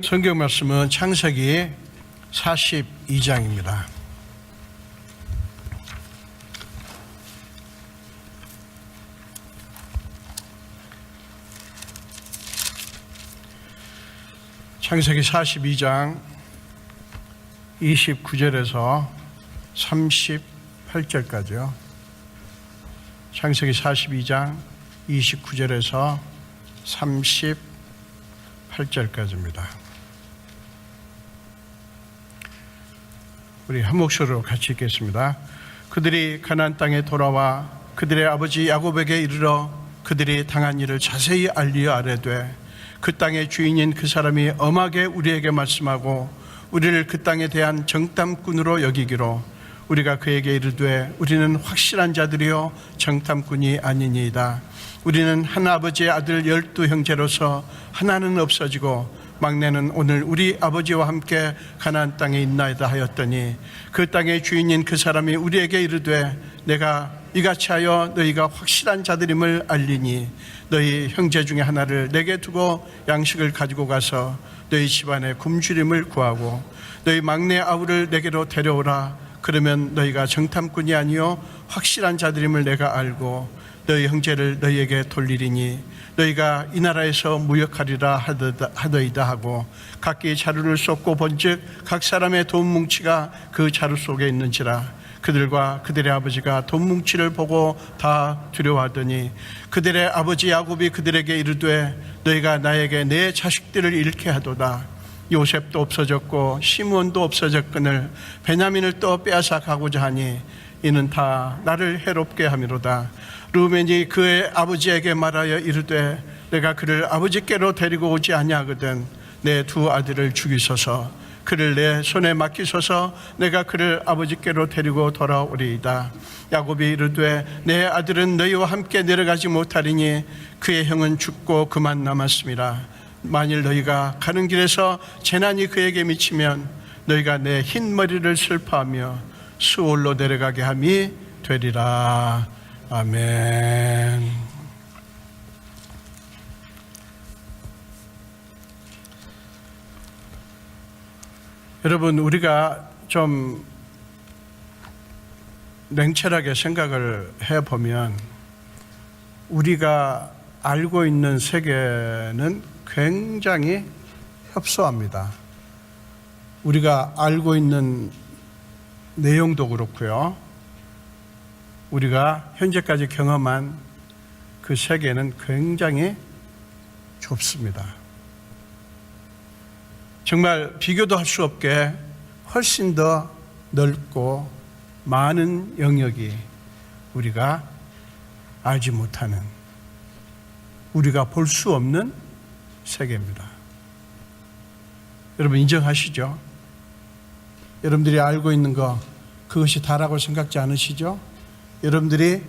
성경 말씀은 창세기 42장입니다. 창세기 42장 29절에서 38절까지요. 창세기 42장 29절에서 38절까지입니다. 우리 한 목소리로 같이 읽겠습니다. 그들이 가나안 땅에 돌아와 그들의 아버지 야곱에게 이르러 그들이 당한 일을 자세히 알리어 아뢰되 그 땅의 주인인 그 사람이 엄하게 우리에게 말씀하고 우리를 그 땅에 대한 정탐꾼으로 여기기로 우리가 그에게 이르되 우리는 확실한 자들이요 정탐꾼이 아니니이다. 우리는 한 아버지의 아들 12 형제로서 하나는 없어지고 막내는 오늘 우리 아버지와 함께 가나안 땅에 있나이다 하였더니 그 땅의 주인인 그 사람이 우리에게 이르되 내가 이같이 하여 너희가 확실한 자들임을 알리니 너희 형제 중에 하나를 내게 두고 양식을 가지고 가서 너희 집안에 굶주림을 구하고 너희 막내 아우를 내게로 데려오라. 그러면 너희가 정탐꾼이 아니요 확실한 자들임을 내가 알고 너희 형제를 너희에게 돌리리니 너희가 이 나라에서 무역하리라 하더이다 하고 각기 자루를 쏟고 본즉 각 사람의 돈 뭉치가 그 자루 속에 있는지라. 그들과 그들의 아버지가 돈 뭉치를 보고 다 두려워하더니 그들의 아버지 야곱이 그들에게 이르되 너희가 나에게 내 자식들을 잃게 하도다. 요셉도 없어졌고 시므온도 없어졌거늘 베냐민을 또 빼앗아 가고자 하니 이는 다 나를 해롭게 함이로다. 르우벤이 그의 아버지에게 말하여 이르되 내가 그를 아버지께로 데리고 오지 아니하거든 내 두 아들을 죽이소서. 그를 내 손에 맡기소서. 내가 그를 아버지께로 데리고 돌아오리이다. 야곱이 이르되 내 아들은 너희와 함께 내려가지 못하리니 그의 형은 죽고 그만 남았음이라. 만일 너희가 가는 길에서 재난이 그에게 미치면 너희가 내 흰 머리를 슬퍼하며 수올로 내려가게 함이 되리라. 아멘. 여러분, 우리가 좀 냉철하게 생각을 해보면 우리가 알고 있는 세계는 굉장히 협소합니다. 우리가 알고 있는 내용도 그렇고요. 우리가 현재까지 경험한 그 세계는 굉장히 좁습니다. 정말 비교도 할 수 없게 훨씬 더 넓고 많은 영역이 우리가 알지 못하는, 우리가 볼 수 없는 세계입니다. 여러분 인정하시죠? 여러분들이 알고 있는 거 그것이 다라고 생각지 않으시죠? 여러분들이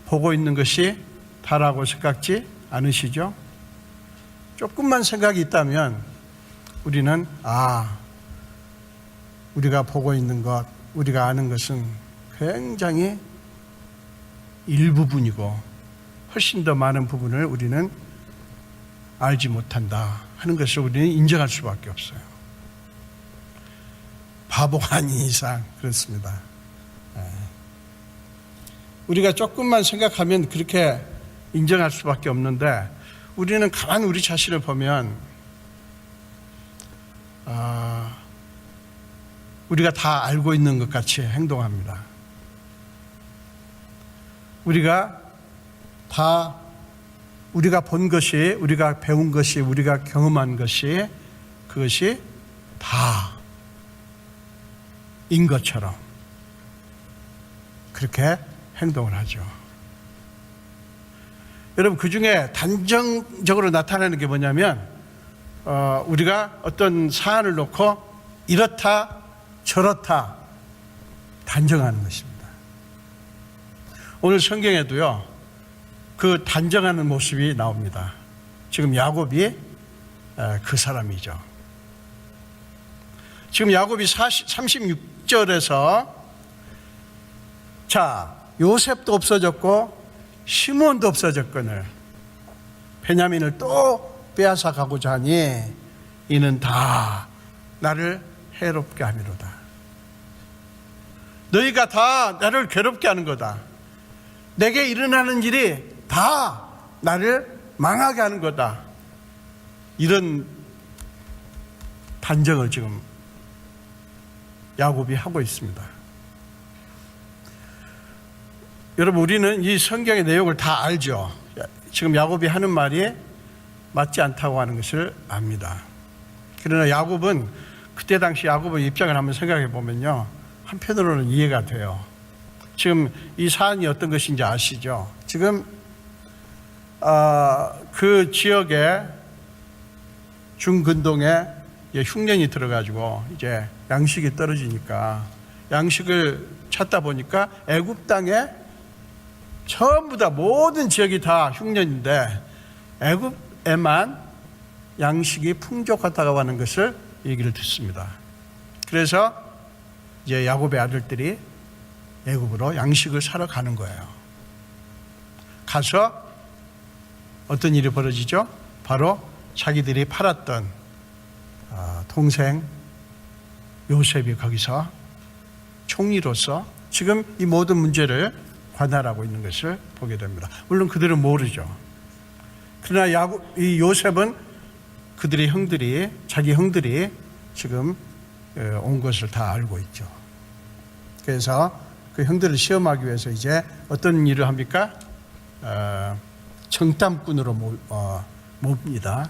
보고 있는 것이 다라고 생각지 않으시죠? 조금만 생각이 있다면 우리는 우리가 보고 있는 것, 우리가 아는 것은 굉장히 일부분이고 훨씬 더 많은 부분을 우리는 알지 못한다 하는 것을 우리는 인정할 수밖에 없어요. 바보가 아닌 이상 그렇습니다. 우리가 조금만 생각하면 그렇게 인정할 수밖에 없는데 우리는 가만 우리 자신을 보면 우리가 다 알고 있는 것 같이 행동합니다. 우리가 본 것이, 우리가 배운 것이, 우리가 경험한 것이 그것이 다인 것처럼 그렇게 행동을 하죠. 여러분, 그 중에 단정적으로 나타나는 게 뭐냐면 우리가 어떤 사안을 놓고 이렇다 저렇다 단정하는 것입니다. 오늘 성경에도요 그 단정하는 모습이 나옵니다. 지금 야곱이 그 사람이죠. 지금 야곱이 36절에서 요셉도 없어졌고 시므온도 없어졌거늘 베냐민을 또 빼앗아 가고자 하니 이는 다 나를 해롭게 함이로다. 너희가 다 나를 괴롭게 하는 거다. 내게 일어나는 일이 다 나를 망하게 하는 거다. 이런 단정을 지금 야곱이 하고 있습니다. 여러분, 우리는 이 성경의 내용을 다 알죠. 지금 야곱이 하는 말이 맞지 않다고 하는 것을 압니다. 그러나 야곱은, 그때 당시 야곱의 입장을 한번 생각해 보면요, 한편으로는 이해가 돼요. 지금 이 사안이 어떤 것인지 아시죠? 지금 그 지역에 중근동에 흉년이 들어가지고 이제 양식이 떨어지니까 양식을 찾다 보니까 애굽 땅에 전부 다 모든 지역이 다 흉년인데 애굽에만 양식이 풍족하다고 하는 것을 얘기를 듣습니다. 그래서 이제 야곱의 아들들이 애굽으로 양식을 사러 가는 거예요. 가서 어떤 일이 벌어지죠? 바로 자기들이 팔았던 동생 요셉이 거기서 총리로서 지금 이 모든 문제를 관할하고 있는 것을 보게 됩니다. 물론 그들은 모르죠. 그러나 이 요셉은 그들의 형들이, 자기 형들이 지금 온 것을 다 알고 있죠. 그래서 그 형들을 시험하기 위해서 이제 어떤 일을 합니까? 정탐꾼으로 몹니다.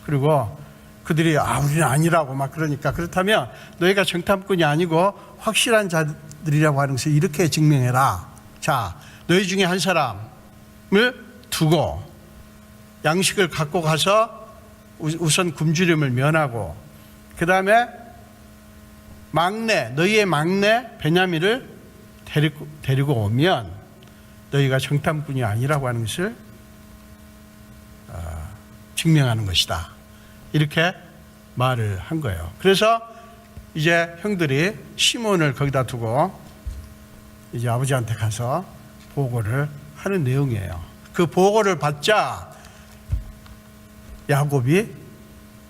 그리고 그들이 우리는 아니라고 막 그러니까, 그렇다면 너희가 정탐꾼이 아니고 확실한 자들이라고 하는 것을 이렇게 증명해라. 자, 너희 중에 한 사람을 두고 양식을 갖고 가서 우선 굶주림을 면하고, 그 다음에 너희의 막내 베냐민을 데리고 오면 너희가 정탐꾼이 아니라고 하는 것을 증명하는 것이다. 이렇게 말을 한 거예요. 그래서 이제 형들이 시몬을 거기다 두고 이제 아버지한테 가서 보고를 하는 내용이에요. 그 보고를 받자 야곱이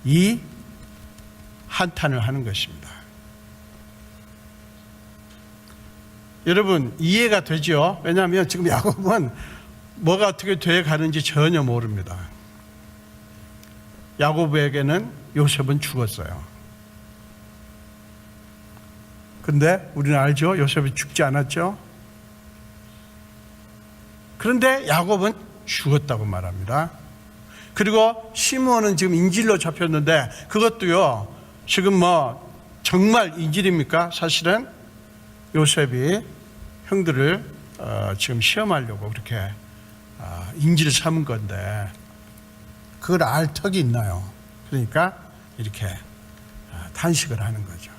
이 한탄을 하는 것입니다. 여러분, 이해가 되죠? 왜냐하면 지금 야곱은 뭐가 어떻게 돼 가는지 전혀 모릅니다. 야곱에게는 요셉은 죽었어요. 근데 우리는 알죠? 요셉이 죽지 않았죠? 그런데 야곱은 죽었다고 말합니다. 그리고 시므온은 지금 인질로 잡혔는데 그것도요, 지금 정말 인질입니까? 사실은 요셉이 형들을 지금 시험하려고 그렇게 인질을 삼은 건데 그걸 알 턱이 있나요? 그러니까 이렇게 탄식을 하는 거죠.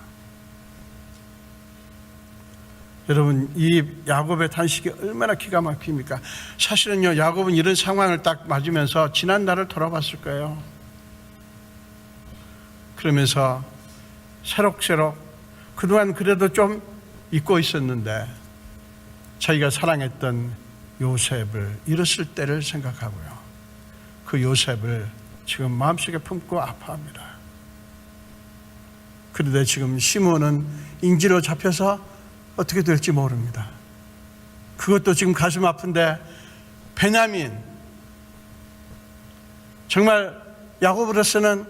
여러분, 이 야곱의 탄식이 얼마나 기가 막힙니까? 사실은요, 야곱은 이런 상황을 딱 맞으면서 지난 날을 돌아봤을 거예요. 그러면서 새록새록 그동안 그래도 좀 잊고 있었는데 자기가 사랑했던 요셉을 잃었을 때를 생각하고요, 그 요셉을 지금 마음속에 품고 아파합니다. 그런데 지금 시몬은 인질로 잡혀서 어떻게 될지 모릅니다. 그것도 지금 가슴 아픈데 베냐민, 정말 야곱으로서는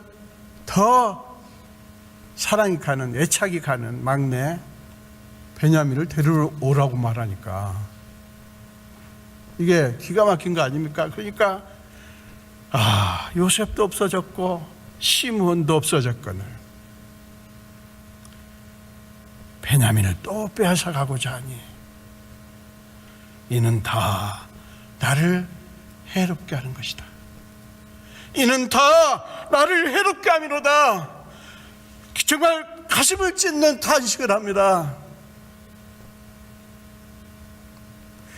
더 사랑이 가는, 애착이 가는 막내 베냐민을 데리러 오라고 말하니까 이게 기가 막힌 거 아닙니까? 그러니까 요셉도 없어졌고 시므온도 없어졌거늘 베냐민을 또 빼앗아 가고자 하니 이는 다 나를 해롭게 하는 것이다. 이는 다 나를 해롭게 함이로다. 정말 가슴을 찢는 탄식을 합니다.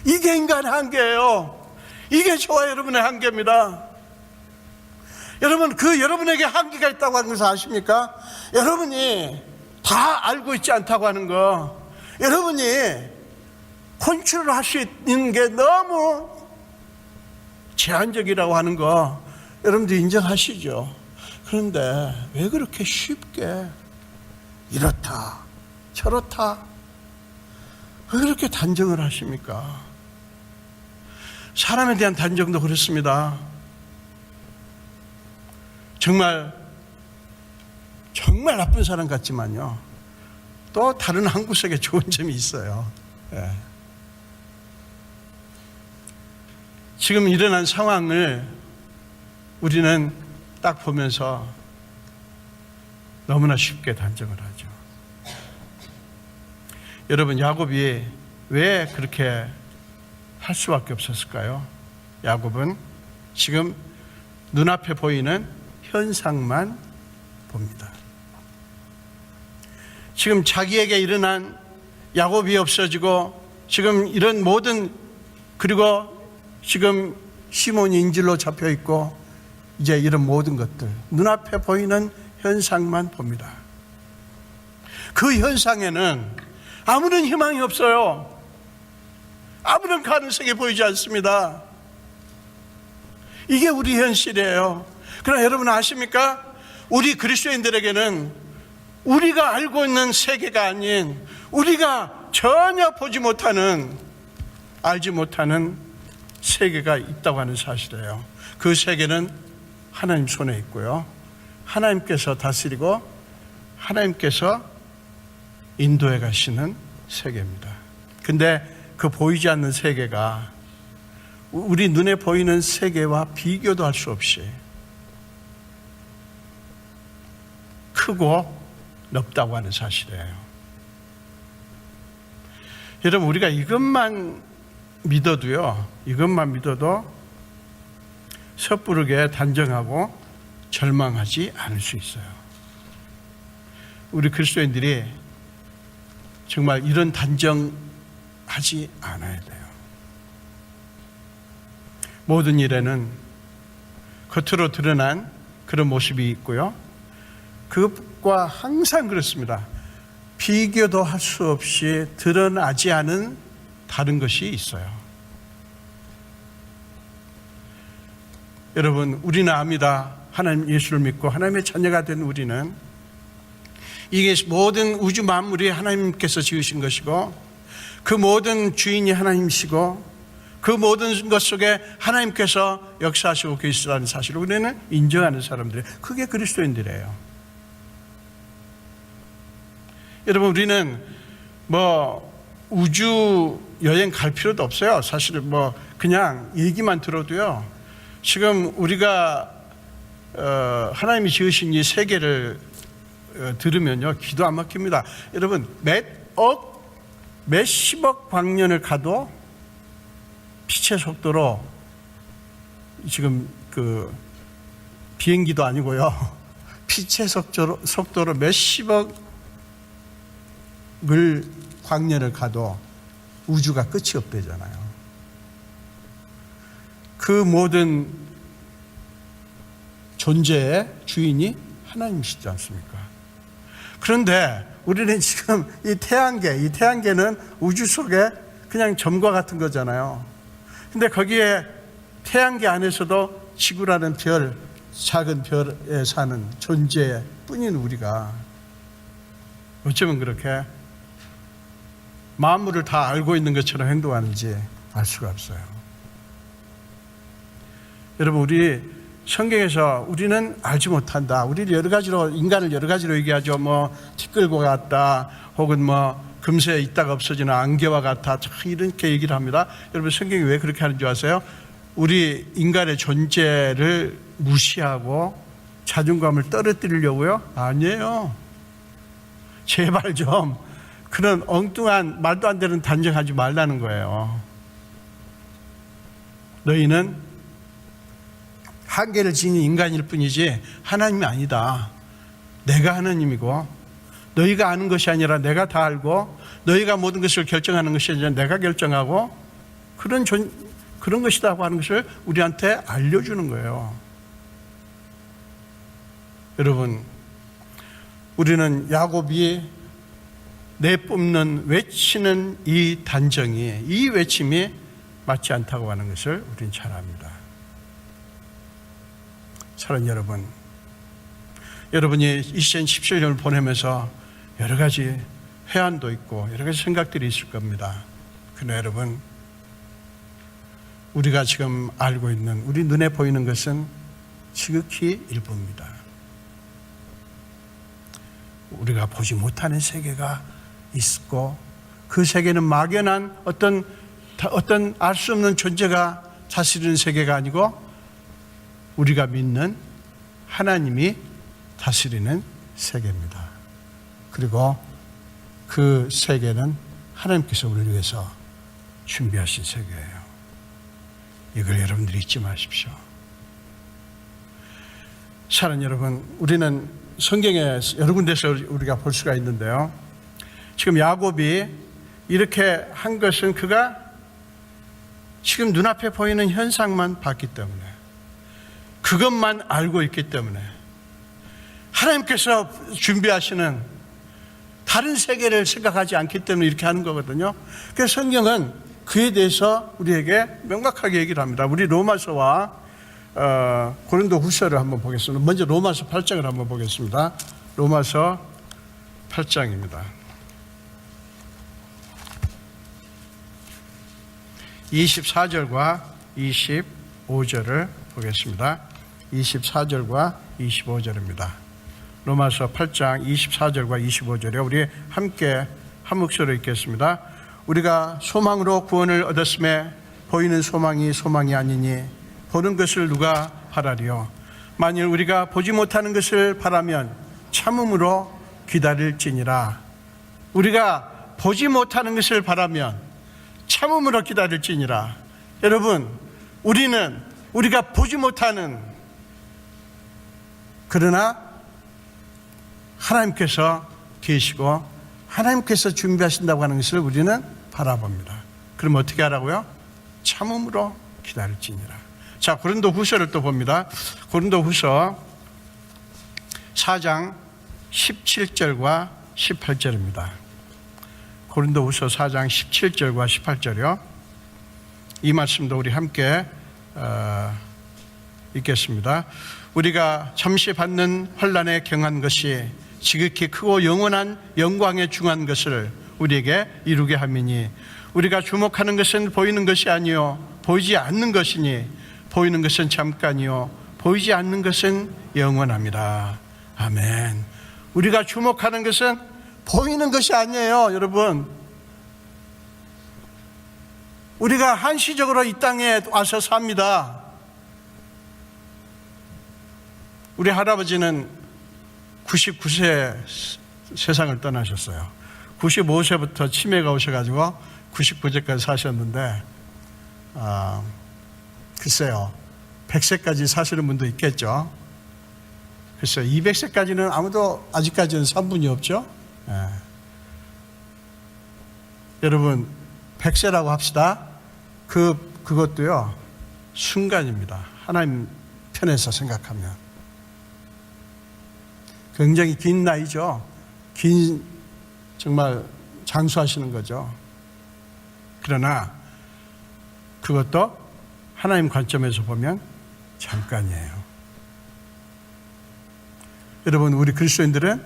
이게 인간의 한계예요. 이게 저와 여러분의 한계입니다. 여러분, 여러분에게 한계가 있다고 하는 것을 아십니까? 여러분이 다 알고 있지 않다고 하는 거, 여러분이 컨트롤할 수 있는 게 너무 제한적이라고 하는 거 여러분들 인정하시죠? 그런데 왜 그렇게 쉽게 이렇다 저렇다 왜 그렇게 단정을 하십니까? 사람에 대한 단정도 그렇습니다. 정말 나쁜 사람 같지만요, 또 다른 한 구석에 좋은 점이 있어요. 예. 지금 일어난 상황을 우리는 딱 보면서 너무나 쉽게 단정을 하죠. 여러분, 야곱이 왜 그렇게 할 수밖에 없었을까요? 야곱은 지금 눈앞에 보이는 현상만 봅니다. 지금 자기에게 일어난 야곱이 없어지고 지금 이런 모든, 그리고 지금 시몬이 인질로 잡혀 있고 이제 이런 모든 것들, 눈앞에 보이는 현상만 봅니다. 그 현상에는 아무런 희망이 없어요. 아무런 가능성이 보이지 않습니다. 이게 우리 현실이에요. 그러나 여러분 아십니까? 우리 그리스도인들에게는 우리가 알고 있는 세계가 아닌, 우리가 전혀 보지 못하는, 알지 못하는 세계가 있다고 하는 사실이에요. 그 세계는 하나님 손에 있고요, 하나님께서 다스리고 하나님께서 인도해 가시는 세계입니다. 근데 그 보이지 않는 세계가 우리 눈에 보이는 세계와 비교도 할 수 없이 크고 넓다고 하는 사실이에요. 여러분, 우리가 이것만 믿어도 섣부르게 단정하고 절망하지 않을 수 있어요. 우리 그리스도인들이 정말 이런 단정하지 않아야 돼요. 모든 일에는 겉으로 드러난 그런 모습이 있고요, 그것과 항상 그렇습니다. 비교도 할 수 없이 드러나지 않은 다른 것이 있어요. 여러분, 우리는 압니다. 하나님 예수를 믿고 하나님의 자녀가 된 우리는 이게 모든 우주 만물이 하나님께서 지으신 것이고, 그 모든 주인이 하나님이시고, 그 모든 것 속에 하나님께서 역사하시고 계시다는 사실을 우리는 인정하는 사람들이에요. 그게 그리스도인들이에요. 여러분, 우리는 우주 여행 갈 필요도 없어요. 사실 그냥 얘기만 들어도요, 지금 우리가 하나님이 지으신 이 세계를 들으면요, 기도 안 막힙니다. 여러분, 몇십억 광년을 가도 빛의 속도로, 지금 비행기도 아니고요, 빛의 속도로 몇십억 광년을 가도 우주가 끝이 없대잖아요. 그 모든 존재의 주인이 하나님이시지 않습니까? 그런데 우리는 지금 이 태양계는 우주 속에 그냥 점과 같은 거잖아요. 근데 거기에 태양계 안에서도 지구라는 별, 작은 별에 사는 존재뿐인 우리가 어쩌면 그렇게 만물을 다 알고 있는 것처럼 행동하는지 알 수가 없어요. 여러분, 우리 성경에서 우리는 알지 못한다, 우리를 인간을 여러 가지로 얘기하죠. 티 끌고 갔다, 혹은 금세 있다가 없어지는 안개와 같아, 이렇게 얘기를 합니다. 여러분, 성경이 왜 그렇게 하는 줄 아세요? 우리 인간의 존재를 무시하고 자존감을 떨어뜨리려고요? 아니에요. 제발 좀 그런 엉뚱한 말도 안 되는 단정하지 말라는 거예요. 너희는 한계를 지닌 인간일 뿐이지 하나님이 아니다. 내가 하나님이고, 너희가 아는 것이 아니라 내가 다 알고, 너희가 모든 것을 결정하는 것이 아니라 내가 결정하고, 그런 것이라고 하는 것을 우리한테 알려주는 거예요. 여러분, 우리는 야곱이 내뿜는 외치는 이 단정이, 이 외침이 맞지 않다고 하는 것을 우리는 잘 압니다. 사랑하는 여러분, 여러분이 2017년을 보내면서 여러 가지 회한도 있고 여러 가지 생각들이 있을 겁니다. 그러나 여러분, 우리가 지금 알고 있는, 우리 눈에 보이는 것은 지극히 일부입니다. 우리가 보지 못하는 세계가 있고, 그 세계는 막연한 어떤 알 수 없는 존재가 다스리는 세계가 아니고 우리가 믿는 하나님이 다스리는 세계입니다. 그리고 그 세계는 하나님께서 우리를 위해서 준비하신 세계예요. 이걸 여러분들이 잊지 마십시오. 사랑하는 여러분, 우리는 성경에 여러 군데서 우리가 볼 수가 있는데요. 지금 야곱이 이렇게 한 것은 그가 지금 눈앞에 보이는 현상만 봤기 때문에, 그것만 알고 있기 때문에, 하나님께서 준비하시는 다른 세계를 생각하지 않기 때문에 이렇게 하는 거거든요. 그래서 성경은 그에 대해서 우리에게 명확하게 얘기를 합니다. 우리 로마서와 고린도 후서를 한번 보겠습니다. 먼저 로마서 8장을 한번 보겠습니다. 로마서 8장입니다. 24절과 25절을 보겠습니다. 24절과 25절입니다. 로마서 8장 24절과 25절에 우리 함께 한 목소리로 읽겠습니다. 우리가 소망으로 구원을 얻었음에 보이는 소망이 소망이 아니니 보는 것을 누가 바라리요. 만일 우리가 보지 못하는 것을 바라면 참음으로 기다릴지니라. 우리가 보지 못하는 것을 바라면 참음으로 기다릴지니라. 여러분, 우리가 보지 못하는, 그러나 하나님께서 계시고 하나님께서 준비하신다고 하는 것을 우리는 바라봅니다. 그럼 어떻게 하라고요? 참음으로 기다릴지니라. 자, 고린도 후서를 또 봅니다. 고린도 후서 4장 17절과 18절입니다. 고린도 후서 4장 17절과 18절이요. 이 말씀도 우리 함께 읽겠습니다. 우리가 잠시 받는 환난에 경한 것이 지극히 크고 영원한 영광에 중한 것을 우리에게 이루게 함이니, 우리가 주목하는 것은 보이는 것이 아니요 보이지 않는 것이니 보이는 것은 잠깐이요 보이지 않는 것은 영원합니다. 아멘. 우리가 주목하는 것은 보이는 것이 아니에요, 여러분. 우리가 한시적으로 이 땅에 와서 삽니다. 우리 할아버지는 99세 세상을 떠나셨어요. 95세부터 치매가 오셔가지고 99세까지 사셨는데, 글쎄요, 100세까지 사시는 분도 있겠죠. 글쎄요, 200세까지는 아무도 아직까지는 산 분이 없죠. 여러분, 100세라고 합시다. 그것도요, 순간입니다. 하나님 편에서 생각하면. 굉장히 긴 나이죠. 정말 장수하시는 거죠. 그러나 그것도 하나님 관점에서 보면 잠깐이에요. 여러분, 우리 그리스도인들은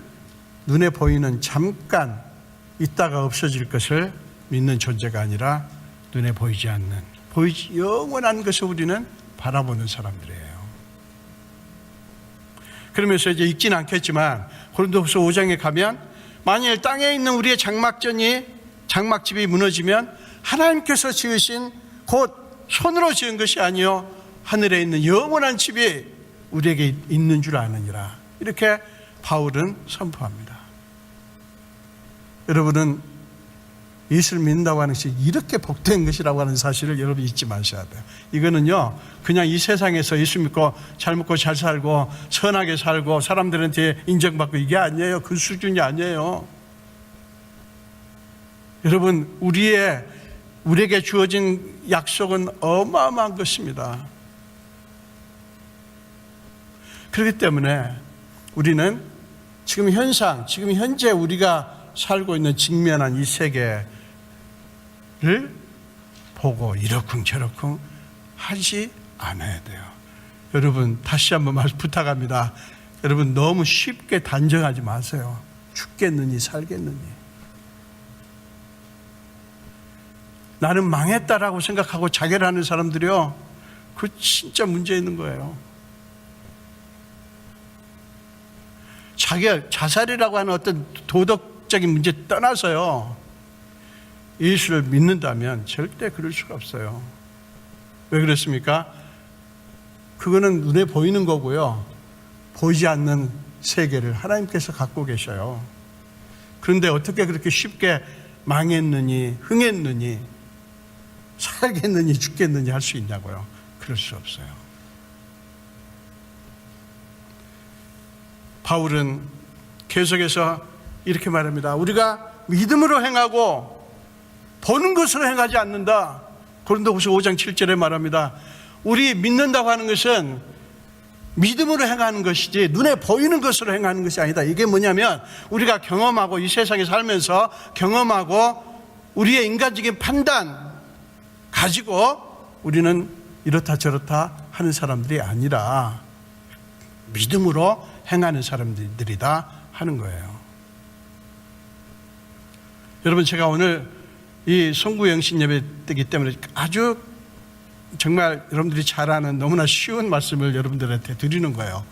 눈에 보이는 잠깐 있다가 없어질 것을 믿는 존재가 아니라 눈에 보이지 않는, 영원한 것을 우리는 바라보는 사람들이에요. 그러면서 이제 읽지는 않겠지만 고린도후서 5장에 가면 만일 땅에 있는 우리의 장막집이 무너지면 하나님께서 지으신 곧 손으로 지은 것이 아니요 하늘에 있는 영원한 집이 우리에게 있는 줄 아느니라. 이렇게 바울은 선포합니다. 여러분은 예수를 믿는다고 하는 것이 이렇게 복된 것이라고 하는 사실을 여러분 잊지 마셔야 돼요. 이거는요, 그냥 이 세상에서 예수 믿고 잘 먹고 잘 살고 선하게 살고 사람들한테 인정받고 이게 아니에요. 그 수준이 아니에요. 여러분, 우리에게 주어진 약속은 어마어마한 것입니다. 그렇기 때문에 우리는 지금 현재 우리가 살고 있는 직면한 이 세계를 보고 이러쿵저러쿵 하지 않아야 돼요. 여러분, 다시 한번 부탁합니다. 여러분 너무 쉽게 단정하지 마세요. 죽겠느니 살겠느니. 나는 망했다라고 생각하고 자결을 하는 사람들이요, 그 진짜 문제 있는 거예요. 자결, 자살이라고 하는 어떤 도덕적인 문제 떠나서요, 예수를 믿는다면 절대 그럴 수가 없어요. 왜 그렇습니까? 그거는 눈에 보이는 거고요, 보이지 않는 세계를 하나님께서 갖고 계셔요. 그런데 어떻게 그렇게 쉽게 망했느니, 흥했느니, 살겠느니, 죽겠느니 할 수 있냐고요? 그럴 수 없어요. 바울은 계속해서 이렇게 말합니다. 우리가 믿음으로 행하고 보는 것으로 행하지 않는다. 고린도후서 5장 7절에 말합니다. 우리 믿는다고 하는 것은 믿음으로 행하는 것이지 눈에 보이는 것으로 행하는 것이 아니다. 이게 뭐냐면 우리가 경험하고 이 세상에 살면서 경험하고 우리의 인간적인 판단 가지고 우리는 이렇다 저렇다 하는 사람들이 아니라 믿음으로 행하는 사람들이다 하는 거예요. 여러분, 제가 오늘 이 송구영신 예배 때이기 때문에 아주 정말 여러분들이 잘 아는 너무나 쉬운 말씀을 여러분들한테 드리는 거예요.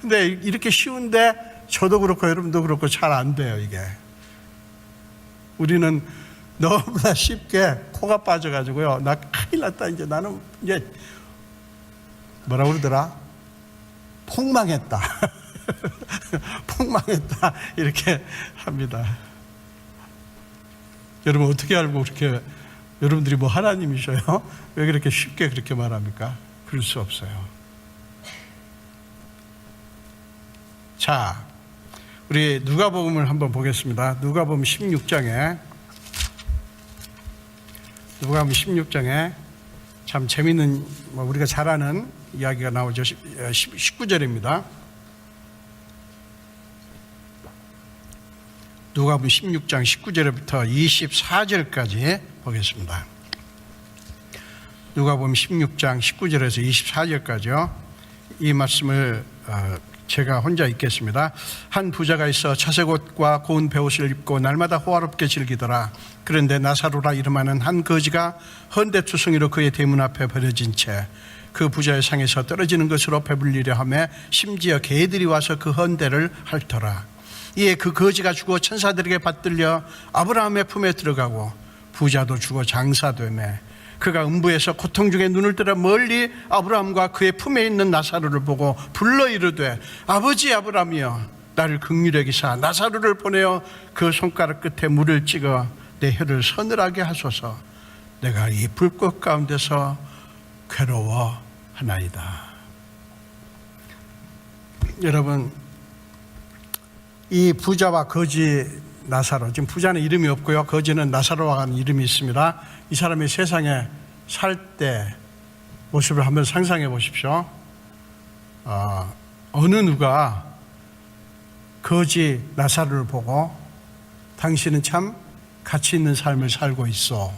근데 이렇게 쉬운데 저도 그렇고 여러분도 그렇고 잘 안 돼요, 이게. 우리는 너무나 쉽게 코가 빠져가지고요, 나 큰일 났다, 이제 나는 이제 뭐라고 그러더라? 폭망했다. 폭망했다. 이렇게 합니다. 여러분, 어떻게 알고 그렇게, 여러분들이 뭐 하나님이셔요? 왜 그렇게 쉽게 그렇게 말합니까? 그럴 수 없어요. 자, 우리 누가복음을 한번 보겠습니다. 누가복음 16장에 참 재밌는, 우리가 잘 아는 이야기가 나오죠. 19절입니다. 누가복음 16장 19절부터 24절까지 보겠습니다. 누가복음 16장 19절에서 24절까지요. 이 말씀을 제가 혼자 읽겠습니다. 한 부자가 있어 차색 옷과 고운 베옷을 입고 날마다 호화롭게 즐기더라. 그런데 나사로라 이름하는 한 거지가 헌대투성이로 그의 대문 앞에 버려진 채 그 부자의 상에서 떨어지는 것으로 배불리려 하며 심지어 개들이 와서 그 헌대를 핥더라. 이에 그 거지가 죽어 천사들에게 받들려 아브라함의 품에 들어가고 부자도 죽어 장사되매 그가 음부에서 고통 중에 눈을 뜨라 멀리 아브라함과 그의 품에 있는 나사로를 보고 불러 이르되 아버지 아브라함이여 나를 긍휼히 여기사 나사로를 보내어 그 손가락 끝에 물을 찍어 내 혀를 서늘하게 하소서. 내가 이 불꽃 가운데서 괴로워하나이다. 여러분, 이 부자와 거지 나사로, 지금 부자는 이름이 없고요, 거지는 나사로와 하는 이름이 있습니다. 이 사람이 세상에 살 때 모습을 한번 상상해 보십시오. 어느 누가 거지 나사로를 보고 당신은 참 가치 있는 삶을 살고 있어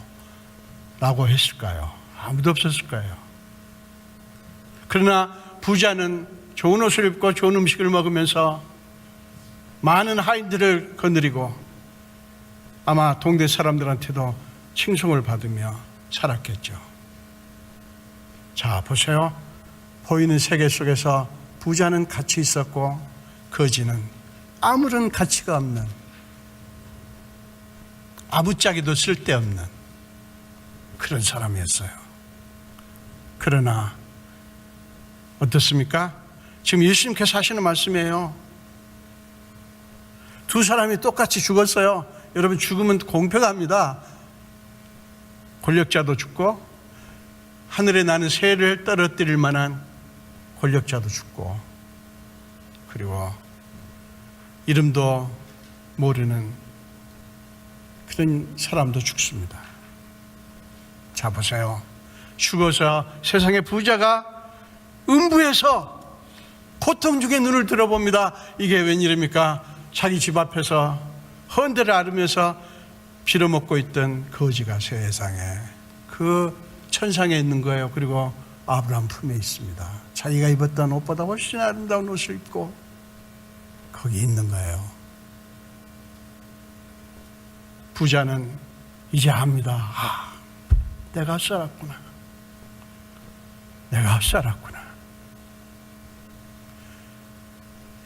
라고 했을까요? 아무도 없었을 거예요. 그러나 부자는 좋은 옷을 입고 좋은 음식을 먹으면서 많은 하인들을 거느리고 아마 동네 사람들한테도 칭송을 받으며 살았겠죠. 자, 보세요. 보이는 세계 속에서 부자는 가치 있었고 거지는 아무런 가치가 없는, 아무짝에도 쓸데없는 그런 사람이었어요. 그러나 어떻습니까? 지금 예수님께서 하시는 말씀이에요. 두 사람이 똑같이 죽었어요. 여러분, 죽으면 공평합니다. 권력자도 죽고 하늘에 나는 새를 떨어뜨릴 만한 권력자도 죽고, 그리고 이름도 모르는 그런 사람도 죽습니다. 자, 보세요. 죽어서 세상의 부자가 음부에서 고통 중에 눈을 들어봅니다. 이게 웬일입니까? 자기 집 앞에서 헌대를 앓으면서 빌어먹고 있던 거지가 세상에 그 천상에 있는 거예요. 그리고 아브라함 품에 있습니다. 자, 자기가 입었던 옷보다 훨씬 아름다운 옷을 입고 거기 있는 거예요. 부자는 이제 압니다. 내가 쌀았구나. 내가 쌀았구나.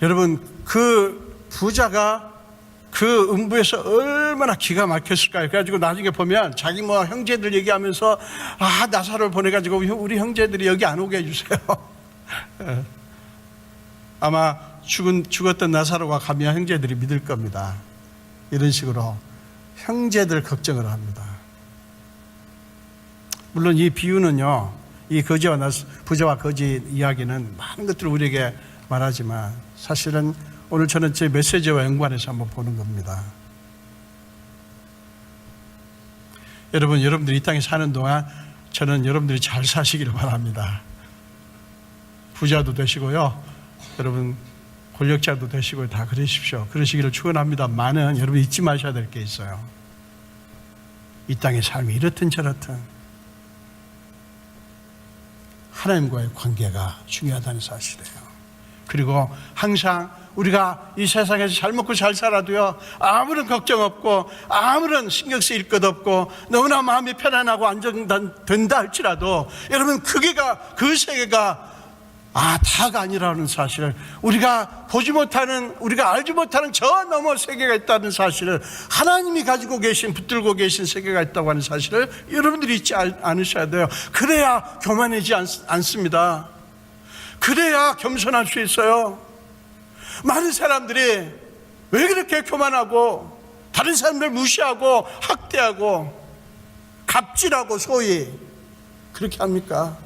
여러분, 그 부자가 그 음부에서 얼마나 기가 막혔을까요? 그래가지고 나중에 보면 자기 뭐 형제들 얘기하면서 나사로를 보내가지고 우리 형제들이 여기 안 오게 해주세요. 아마 죽었던 나사로가 가면 형제들이 믿을 겁니다. 이런 식으로 형제들 걱정을 합니다. 물론 이 비유는요, 이 부자와 거지 이야기는 많은 것들을 우리에게 말하지만 사실은 오늘 저는 제 메시지와 연관해서 한번 보는 겁니다. 여러분들이 이 땅에 사는 동안 저는 여러분들이 잘 사시기를 바랍니다. 부자도 되시고요, 여러분 권력자도 되시고 다 그러십시오. 그러시기를 축원합니다만은 여러분 잊지 마셔야 될 게 있어요. 이 땅의 삶이 이렇든 저렇든 하나님과의 관계가 중요하다는 사실이에요. 그리고 항상 우리가 이 세상에서 잘 먹고 잘 살아도요, 아무런 걱정 없고 아무런 신경 쓰일 것 없고 너무나 마음이 편안하고 안정된다 할지라도 여러분 그 세계가 다가 아니라는 사실을, 우리가 보지 못하는, 우리가 알지 못하는 저 너머 세계가 있다는 사실을, 하나님이 가지고 계신, 붙들고 계신 세계가 있다고 하는 사실을 여러분들이 잊지 않으셔야 돼요. 그래야 교만하지 않습니다. 그래야 겸손할 수 있어요. 많은 사람들이 왜 그렇게 교만하고 다른 사람들 무시하고 학대하고 갑질하고 소위 그렇게 합니까?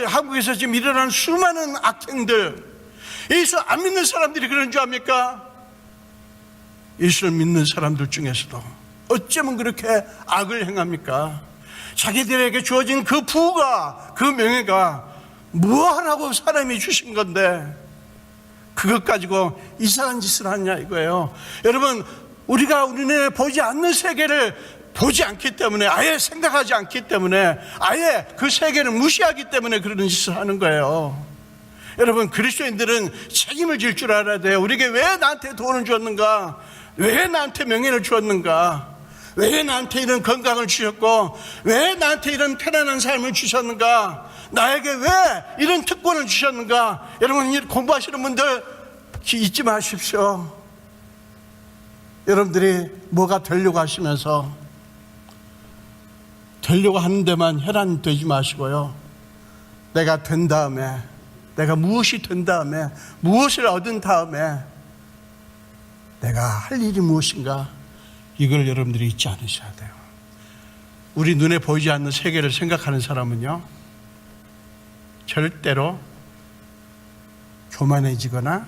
한국에서 지금 일어나는 수많은 악행들, 예수 안 믿는 사람들이 그런 줄 압니까? 예수를 믿는 사람들 중에서도 어쩌면 그렇게 악을 행합니까? 자기들에게 주어진 그 부가, 그 명예가 뭐하라고 사람이 주신 건데 그것 가지고 이상한 짓을 하냐 이거예요. 여러분, 우리가 우리네 보지 않는 세계를 보지 않기 때문에, 아예 생각하지 않기 때문에, 아예 그 세계를 무시하기 때문에 그런 짓을 하는 거예요. 여러분, 그리스도인들은 책임을 질 줄 알아야 돼요. 우리에게 왜 나한테 돈을 주었는가? 왜 나한테 명예를 주었는가? 왜 나한테 이런 건강을 주셨고, 왜 나한테 이런 편안한 삶을 주셨는가? 나에게 왜 이런 특권을 주셨는가? 여러분, 공부하시는 분들 잊지 마십시오. 여러분들이 뭐가 되려고 하시면서 되려고 하는 데만 혈안 되지 마시고요, 내가 된 다음에, 내가 무엇이 된 다음에, 무엇을 얻은 다음에 내가 할 일이 무엇인가, 이걸 여러분들이 잊지 않으셔야 돼요. 우리 눈에 보이지 않는 세계를 생각하는 사람은요, 절대로 교만해지거나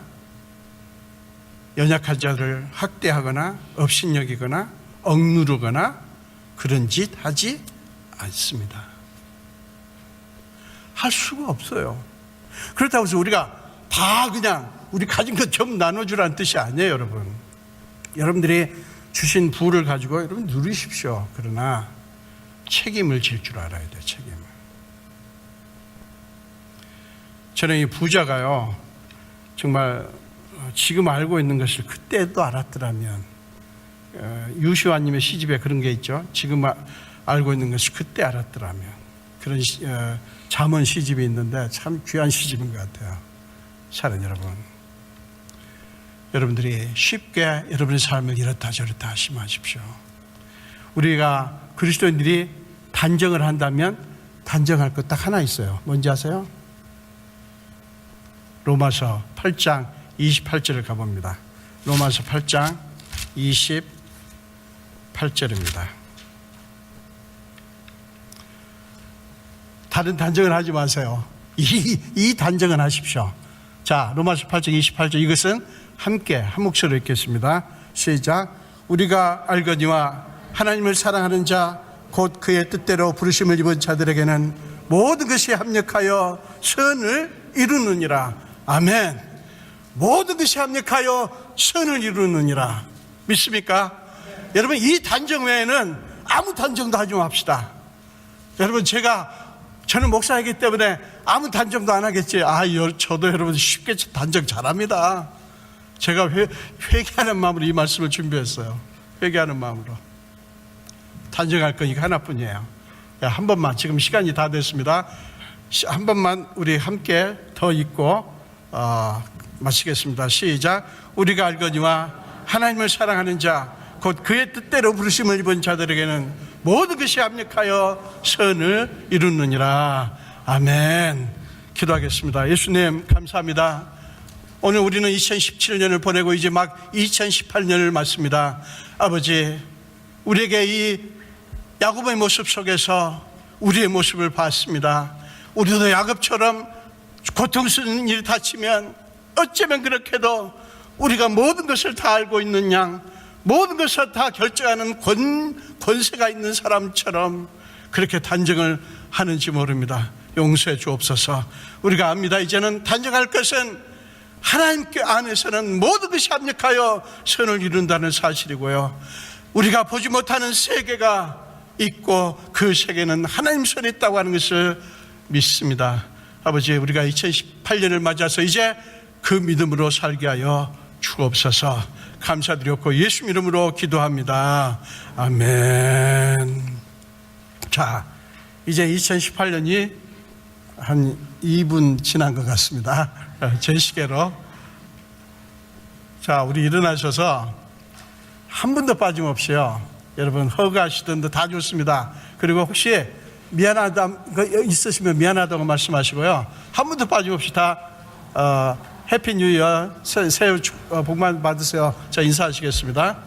연약한 자를 학대하거나 업신여기거나 억누르거나 그런 짓 하지 않습니다. 할 수가 없어요. 그렇다고 해서 우리가 다 그냥 우리 가진 것 좀 나눠주라는 뜻이 아니에요. 여러분, 여러분들이 주신 부를 가지고 여러분 누리십시오. 그러나 책임을 질 줄 알아야 돼요. 책임을. 저는 이 부자가요, 정말 지금 알고 있는 것을 그때도 알았더라면, 유시환님의 시집에 그런 게 있죠. 지금 알고 있는 것을 그때 알았더라면, 그런 잠언 시집이 있는데 참 귀한 시집인 것 같아요. 사랑 여러분, 여러분들이 쉽게 여러분의 삶을 이렇다 저렇다 하시지 마십시오. 우리가 그리스도인들이 단정을 한다면 단정할 것 딱 하나 있어요. 뭔지 아세요? 로마서 8장 28절을 가봅니다. 로마서 8장 28절입니다. 다른 단정을 하지 마세요. 이 단정은 하십시오. 자, 로마서 8장 28절, 이것은 함께 한 목소리로 읽겠습니다. 시작. 우리가 알거니와 하나님을 사랑하는 자 곧 그의 뜻대로 부르심을 입은 자들에게는 모든 것이 합력하여 선을 이루느니라. 아멘. 모든 것이 합력하여 선을 이루느니라. 믿습니까? 여러분, 이 단정 외에는 아무 단정도 하지 맙시다. 여러분, 제가 저는 목사이기 때문에 아무 단정도 안 하겠지. 저도 여러분 쉽게 단정 잘합니다. 제가 회개하는 마음으로 이 말씀을 준비했어요. 회개하는 마음으로. 단정할 거니까 하나뿐이에요. 한 번만, 지금 시간이 다 됐습니다. 한 번만 우리 함께 더 읽고 마치겠습니다. 시작. 우리가 알거니와 하나님을 사랑하는 자, 곧 그의 뜻대로 부르심을 입은 자들에게는 모든 것이 합력하여 선을 이루느니라. 아멘. 기도하겠습니다. 예수님 감사합니다. 오늘 우리는 2017년을 보내고 이제 막 2018년을 맞습니다. 아버지, 우리에게 이 야곱의 모습 속에서 우리의 모습을 봤습니다. 우리도 야곱처럼 고통스러운 일이 닥치면 어쩌면 그렇게도 우리가 모든 것을 다 알고 있는 양, 모든 것을 다 결정하는 권세가 있는 사람처럼 그렇게 단정을 하는지 모릅니다. 용서해 주옵소서. 우리가 압니다. 이제는 단정할 것은 하나님께 안에서는 모든 것이 합력하여 선을 이룬다는 사실이고요, 우리가 보지 못하는 세계가 있고 그 세계는 하나님 손에 있다고 하는 것을 믿습니다. 아버지, 우리가 2018년을 맞아서 이제 그 믿음으로 살게 하여 주옵소서. 감사드렸고 예수 이름으로 기도합니다. 아멘. 자, 이제 2018년이 한 2분 지난 것 같습니다. 제 시계로. 자, 우리 일어나셔서 한 분도 빠짐없이요, 여러분 허가하시던데 다 좋습니다. 그리고 혹시 미안하다 있으시면 미안하다고 말씀하시고요, 한 분도 빠짐없이 다 해피 뉴 이어, 새해 복 많이 받으세요. 자, 인사하시겠습니다.